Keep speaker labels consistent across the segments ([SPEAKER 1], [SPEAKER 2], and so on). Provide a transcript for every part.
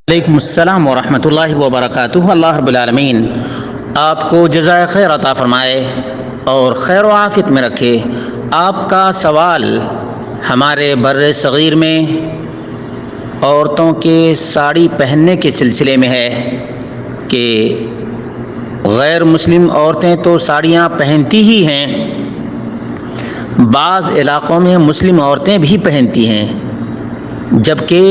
[SPEAKER 1] وعلیکم السلام ورحمۃ اللہ وبرکاتہ۔ اللہ رب العالمین آپ کو جزائے خیر عطا فرمائے اور خیر و عافیت میں رکھے۔ آپ کا سوال ہمارے بر صغیر میں عورتوں کے ساڑی پہننے کے سلسلے میں ہے کہ غیر مسلم عورتیں تو ساڑیاں پہنتی ہی ہیں، بعض علاقوں میں مسلم عورتیں بھی پہنتی ہیں، جبکہ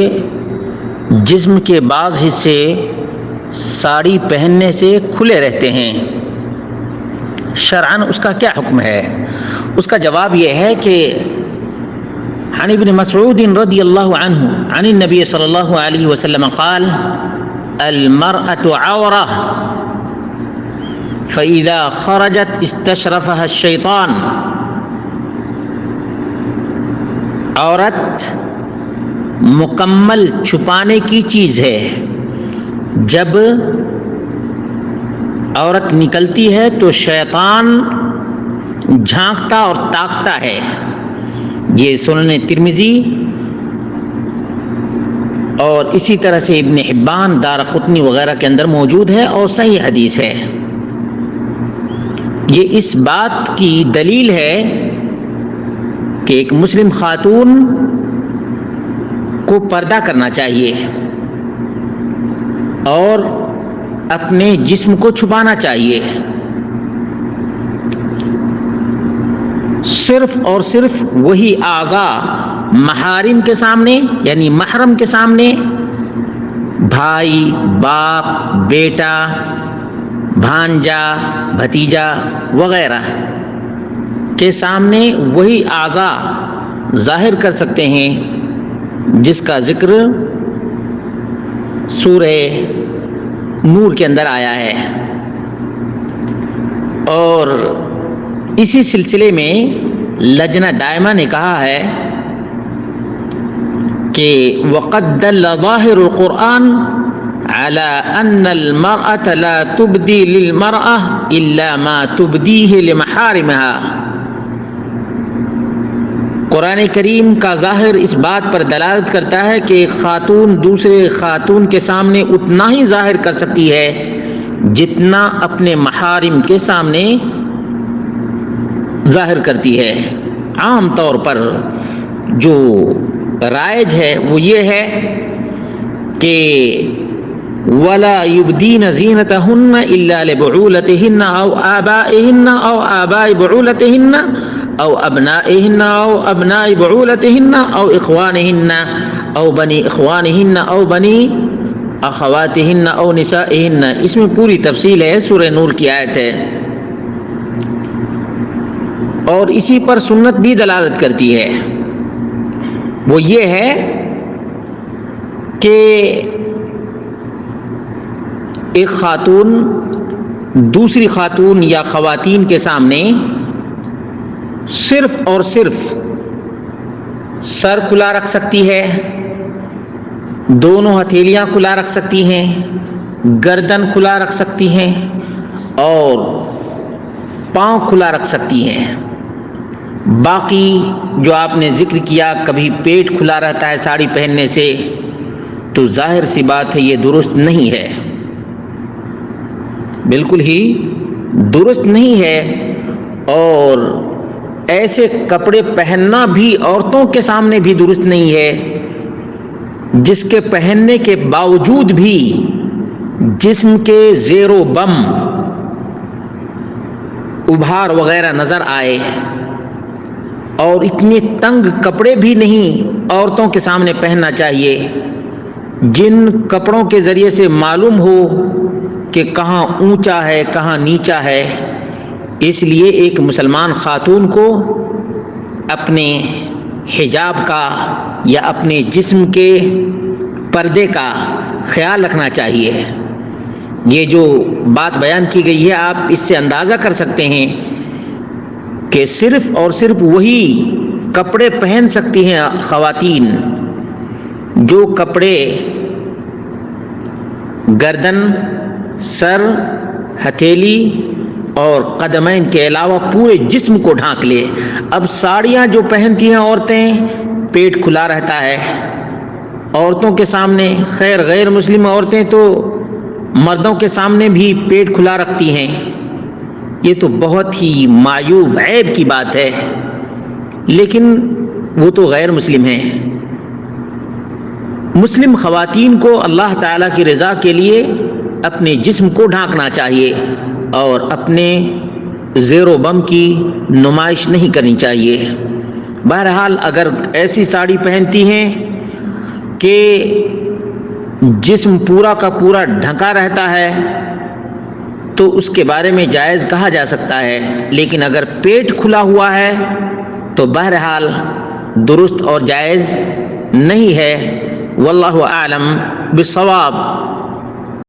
[SPEAKER 1] جسم کے بعض حصے ساڑی پہننے سے کھلے رہتے ہیں۔ شرعاً اس کا کیا حکم ہے؟ اس کا جواب یہ ہے کہ عن ابن مسعود رضی اللہ عنہ عن النبی صلی اللہ علیہ وسلم قال المرأة عورة فإذا خرجت استشرفها الشیطان۔ عورت مکمل چھپانے کی چیز ہے، جب عورت نکلتی ہے تو شیطان جھانکتا اور تاکتا ہے۔ یہ سنن ترمذی اور اسی طرح سے ابن حبان، دارقطنی وغیرہ کے اندر موجود ہے اور صحیح حدیث ہے۔ یہ اس بات کی دلیل ہے کہ ایک مسلم خاتون کو پردہ کرنا چاہیے اور اپنے جسم کو چھپانا چاہیے۔ صرف اور صرف وہی اعضاء محارم کے سامنے، یعنی محرم کے سامنے، بھائی، باپ، بیٹا، بھانجا، بھتیجا وغیرہ کے سامنے وہی اعضاء ظاہر کر سکتے ہیں جس کا ذکر سورہ نور کے اندر آیا ہے۔ اور اسی سلسلے میں لجنہ دائمہ نے کہا ہے کہ وقد دل ظاہر القرآن على ان المرأة لا تبدی للمرأة الا ما تبدیہ لمحارمها۔ قرآن کریم کا ظاہر اس بات پر دلالت کرتا ہے کہ ایک خاتون دوسرے خاتون کے سامنے اتنا ہی ظاہر کر سکتی ہے جتنا اپنے محارم کے سامنے ظاہر کرتی ہے۔ عام طور پر جو رائج ہے وہ یہ ہے کہ وَلَا يُبْدِينَ زِينَتَهُنَّ إِلَّا لِبُعُولَتِهِنَّ أَوْ آبَائِهِنَّ أَوْ آبَاءِ بُعُولَتِهِنَّ أَوْ أَبْنَائِهِنَّ أَوْ أَبْنَاءِ بُعُولَتِهِنَّ أَوْ إِخْوَانِهِنَّ أَوْ بَنِي إِخْوَانِهِنَّ أَوْ بَنِي أَخَوَاتِهِنَّ أَوْ نِسَائِهِنَّ۔ اس میں پوری تفصیل ہے، سورہ نور کی آیت ہے، اور اسی پر سنت بھی دلالت کرتی ہے۔ وہ یہ ہے کہ ایک خاتون دوسری خاتون یا خواتین کے سامنے صرف اور صرف سر کھلا رکھ سکتی ہے، دونوں ہتھیلیاں کھلا رکھ سکتی ہیں، گردن کھلا رکھ سکتی ہیں اور پاؤں کھلا رکھ سکتی ہیں۔ باقی جو آپ نے ذکر کیا کبھی پیٹ کھلا رہتا ہے ساڑی پہننے سے، تو ظاہر سی بات ہے یہ درست نہیں ہے، بالکل ہی درست نہیں ہے۔ اور ایسے کپڑے پہننا بھی عورتوں کے سامنے بھی درست نہیں ہے جس کے پہننے کے باوجود بھی جسم کے زیر و بم ابھار وغیرہ نظر آئے، اور اتنے تنگ کپڑے بھی نہیں عورتوں کے سامنے پہننا چاہیے جن کپڑوں کے ذریعے سے معلوم ہو کہ کہاں اونچا ہے کہاں نیچا ہے۔ اس لیے ایک مسلمان خاتون کو اپنے حجاب کا یا اپنے جسم کے پردے کا خیال رکھنا چاہیے۔ یہ جو بات بیان کی گئی ہے آپ اس سے اندازہ کر سکتے ہیں کہ صرف اور صرف وہی کپڑے پہن سکتی ہیں خواتین جو کپڑے گردن، سر، ہتھیلی اور قدمین کے علاوہ پورے جسم کو ڈھانک لے۔ اب ساڑیاں جو پہنتی ہیں عورتیں، پیٹ کھلا رہتا ہے، عورتوں کے سامنے، خیر غیر مسلم عورتیں تو مردوں کے سامنے بھی پیٹ کھلا رکھتی ہیں، یہ تو بہت ہی معیوب عیب کی بات ہے، لیکن وہ تو غیر مسلم ہیں۔ مسلم خواتین کو اللہ تعالیٰ کی رضا کے لیے اپنے جسم کو ڈھانکنا چاہیے اور اپنے زیر و بم کی نمائش نہیں کرنی چاہیے۔ بہرحال اگر ایسی ساڑی پہنتی ہیں کہ جسم پورا کا پورا ڈھکا رہتا ہے تو اس کے بارے میں جائز کہا جا سکتا ہے، لیکن اگر پیٹ کھلا ہوا ہے تو بہرحال درست اور جائز نہیں ہے۔ واللہ اعلم بالصواب۔